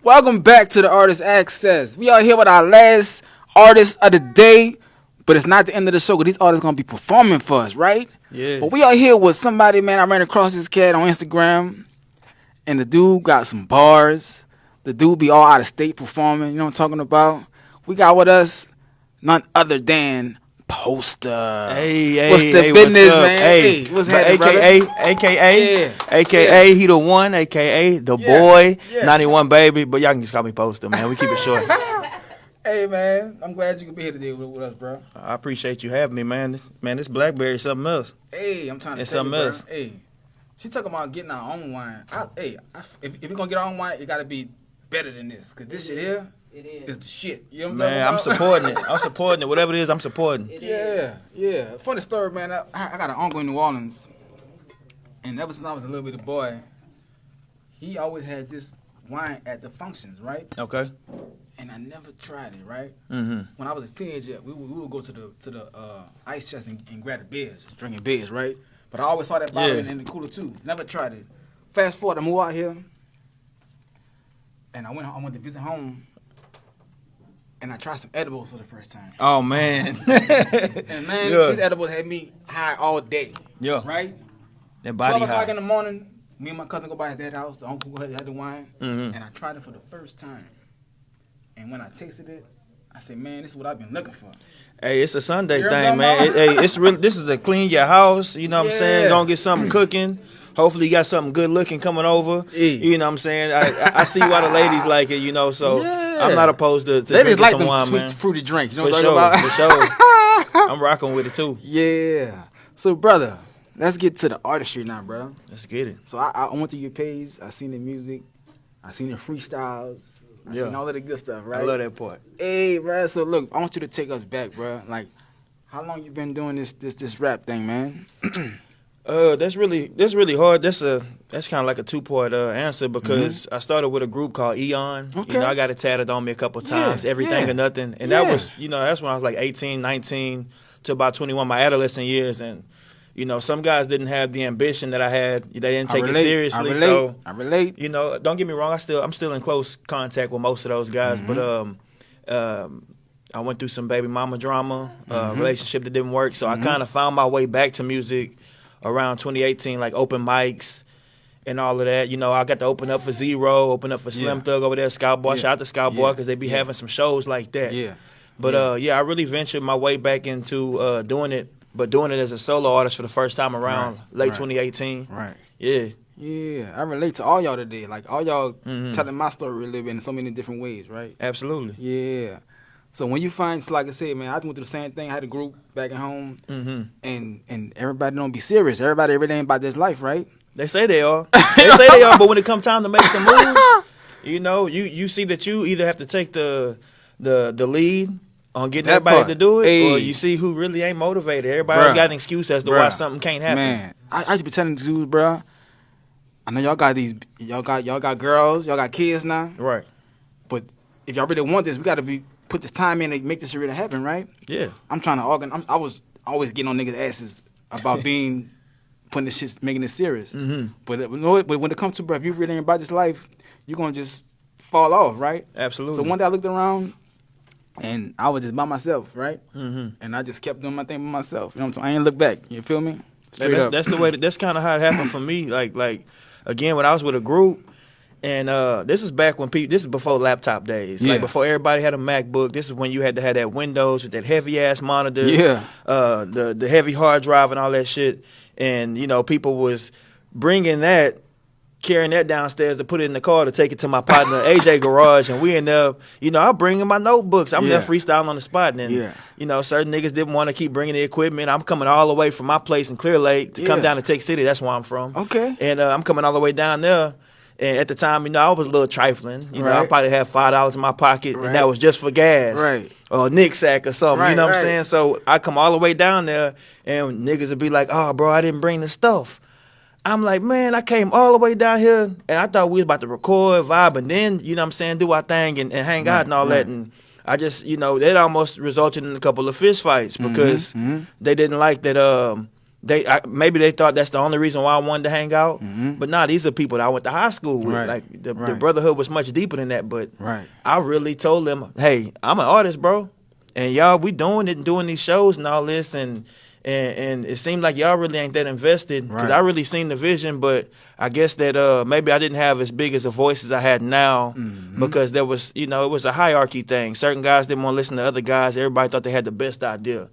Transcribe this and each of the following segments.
Welcome back to the Artist Access. We are here with our last artist of the day, but it's not the end of the show because these artists gonna be performing for us, right? Yeah. But we are here with somebody, man. I ran across this cat on Instagram, and the dude got some bars. The dude be all out of state performing. You know what I'm talking about? We got with us none other than Poster. Hey, what's the business, man? Hey, what's happening, brother? AKA, he the one, AKA the boy, 91 baby, but y'all can just call me Poster, man. We keep it short. Hey, man, I'm glad you could be here today with us, bro. I appreciate you having me, man. This Blackberry is something else. Hey, I'm trying to it's tell you, something else. Bro. Hey, she talking about getting our own wine. If you're going to get our own wine, it got to be better than this, because this shit here, it is the shit. You know what man, I'm supporting it. I'm supporting it. Whatever it is, I'm supporting. Yeah. Funny story, man. I got an uncle in New Orleans, and ever since I was a little bitty boy, he always had this wine at the functions, right? Okay. And I never tried it, right? Mm-hmm. When I was a teenager, we would go to the ice chest and grab the beers, drinking beers, right? But I always saw that bottle in the cooler too. Never tried it. Fast forward, I moved out here, and I went to visit home. And I tried some edibles for the first time. Oh, man. And, man, these edibles had me high all day. Yeah. Right? That body 12 o'clock high. in the morning, me and my cousin go by his dad's house. The uncle had the wine. Mm-hmm. And I tried it for the first time. And when I tasted it, I said, man, this is what I've been looking for. Hey, it's a Sunday You know thing, what I'm man. It's really. This is to clean your house. You know what I'm saying? Gonna get something cooking. Hopefully you got something good looking coming over. You know what I'm saying? I see why the ladies like it, you know, so I'm not opposed to drinking like some them wine, sweet, man. fruity drinks. You know For what I'm sure, talking about? for sure. I'm rocking with it too. Yeah. So, brother, let's get to the artistry now, bro. Let's get it. So I went to your page. I seen the music. I seen the freestyles. I seen all of the good stuff, right? I love that part. Hey, bro. So look, I want you to take us back, bro. Like, how long you been doing this rap thing, man? That's really hard. That's kind of like a two-part answer because I started with a group called Eon. Okay. You know, I got it tatted on me a couple times, everything or nothing. And that was, you know, that's when I was like 18, 19 to about 21, my adolescent years. And, you know, some guys didn't have the ambition that I had. They didn't take it seriously. I relate. You know, don't get me wrong. I'm still in close contact with most of those guys. But I went through some baby mama drama, relationship that didn't work. So I kind of found my way back to music around 2018, like open mics and all of that. You know, I got to open up for Zero, open up for Slim Thug over there, Scout Boy. Shout out to Scout Boy because they be having some shows like that. But I really ventured my way back into doing it, but doing it as a solo artist for the first time around late 2018. Right. Yeah, I relate to all y'all today. Like, all y'all telling my story a little bit in so many different ways, right? absolutely. Yeah. So when you find, like I said, man, I went through the same thing. I had a group back at home, and everybody don't be serious. Everybody ain't about this life, right? They say they are. But when it comes time to make some moves, you know, you see that you either have to take the lead on getting everybody to do it, or you see who really ain't motivated. Everybody else got an excuse as to why something can't happen. Man, I just be telling the dudes, bro. I know y'all got girls, y'all got kids now, Right. but if y'all really want this, we got to put this time in to make this really happen, right? Yeah. I'm trying to organize. I was always getting on niggas' asses about putting this shit, making it serious. But when it comes to, bro, if you really ain't about this life, you're gonna just fall off, right? Absolutely. So one day I looked around, and I was just by myself, right? And I just kept doing my thing by myself. You know what I'm saying? I ain't look back. You feel me? That's the way. That's kind of how it happened for me. Like again, when I was with a group. And this is back when this is before laptop days. Like before everybody had a MacBook. This is when you had to have that Windows with that heavy ass monitor. The heavy hard drive and all that shit. And you know, people was carrying that downstairs to put it in the car to take it to my partner AJ garage. And we end up, you know, I'm bringing my notebooks. I'm there freestyling on the spot. And you know, certain niggas didn't want to keep bringing the equipment. I'm coming all the way from my place in Clear Lake to come down to Tech City. That's where I'm from. Okay. And I'm coming all the way down there. And at the time, you know, I was a little trifling. You know, I probably had $5 in my pocket, and that was just for gas. Or a Nick sack or something, you know what I'm saying? So I come all the way down there, and niggas would be like, oh, bro, I didn't bring the stuff. I'm like, man, I came all the way down here, and I thought we was about to record, vibe, and then, you know what I'm saying, do our thing and hang out and all that. And I just, you know, that almost resulted in a couple of fist fights because they didn't like that maybe they thought that's the only reason why I wanted to hang out. But nah, these are people that I went to high school with. Like the brotherhood was much deeper than that. But I really told them, hey, I'm an artist, bro, and y'all, we doing it and doing these shows and all this, and it seemed like y'all really ain't that invested, because I really seen the vision, but I guess that maybe I didn't have as big as a voice as I had now, because there was, it was a hierarchy thing. Certain guys didn't want to listen to other guys. Everybody thought they had the best idea.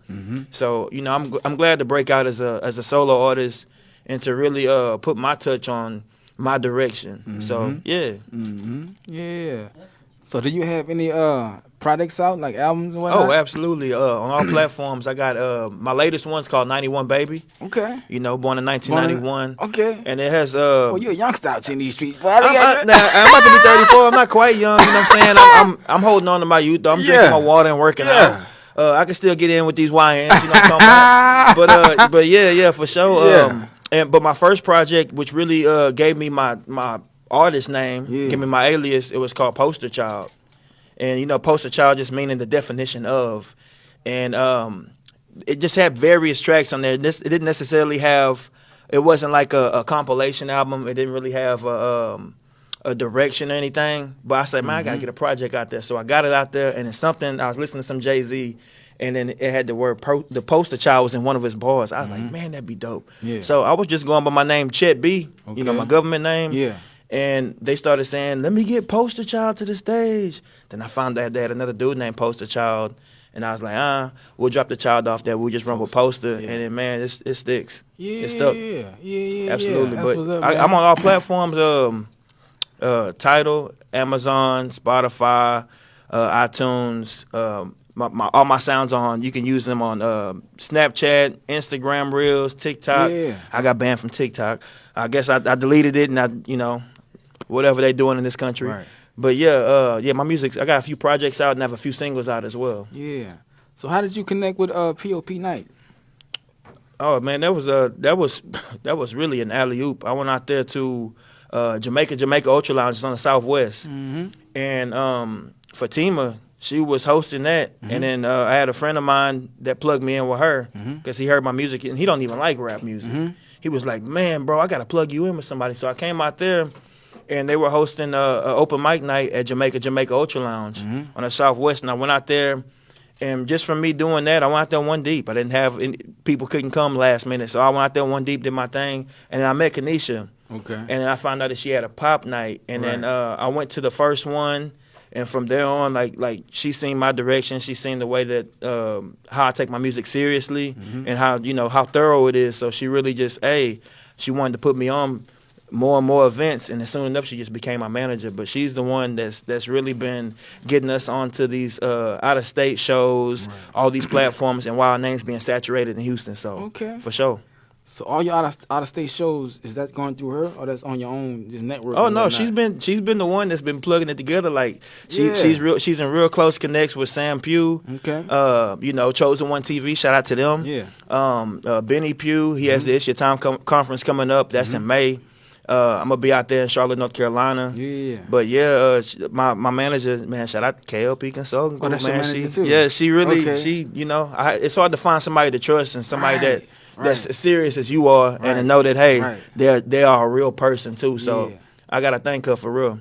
So I'm glad to break out as a solo artist and to really put my touch on my direction. So yeah. Yeah. So do you have any projects out, like albums and whatnot? Oh, absolutely. On all platforms. I got my latest one's called 91 Baby. Okay. Born in 1991. Okay. And it has well, you're a youngster out in these streets. I'm about to be 34. I'm not quite young, you know what I'm saying? I'm holding on to my youth, though. I'm drinking my water and working out. I can still get in with these YNs, you know what I'm talking about? But yeah, for sure. But my first project, which really gave me my artist name, give me my alias, it was called Poster Child. And Poster Child just meaning the definition of, and it just had various tracks on there. It didn't necessarily have, it wasn't like a compilation album. It didn't really have a direction or anything. But I said, man, I gotta get a project out there. So I got it out there, and it's something. I was listening to some Jay-Z, and then it had the word the Poster Child was in one of his bars. I was like, man, that'd be dope. So I was just going by my name, Chet B. My government name. And they started saying, let me get Poster Child to the stage. Then I found out they had another dude named Poster Child. And I was like, we'll drop the child off there. We'll just run with Poster. And then, man, it sticks. It's stuck. Yeah. Absolutely. But I'm on all platforms, Tidal, Amazon, Spotify, iTunes. All my sounds on, you can use them on Snapchat, Instagram Reels, TikTok. I got banned from TikTok. I guess I deleted it, and whatever they doing in this country. But my music, I got a few projects out and I have a few singles out as well. Yeah. So how did you connect with POP Night? Oh man, that was really an alley-oop. I went out there to Jamaica Ultra Lounge. It's on the Southwest. And Fatima, she was hosting that, and then I had a friend of mine that plugged me in with her because he heard my music, and he don't even like rap music. He was like, man, bro, I got to plug you in with somebody. So I came out there, and they were hosting an open mic night at Jamaica Ultra Lounge on the Southwest, and I went out there, and just from me doing that, I went out there one deep. I didn't have people couldn't come last minute, so I went out there one deep, did my thing, and then I met Kanisha. And then I found out that she had a pop night, and then I went to the first one. And from there on, like she seen my direction, she seen the way that how I take my music seriously, and how thorough it is. So she really just she wanted to put me on more and more events, and as soon enough she just became my manager. But she's the one that's really been getting us onto these out of state shows, all these platforms, and while our name's being saturated in Houston. So for sure. So all your out of state shows, is that going through her, or that's on your own just network? Oh no, she's been the one that's been plugging it together. Like she's in real close connects with Sam Pugh. Chosen One TV. Shout out to them. Benny Pugh. He has the It's Your Time conference coming up. That's in May. I'm gonna be out there in Charlotte, North Carolina. But my manager, man, shout out to KLP Consulting Group, that's man. Your manager too? She really it's hard to find somebody to trust and somebody that's as serious as you are, and to know that they are a real person too. So I gotta thank her for real.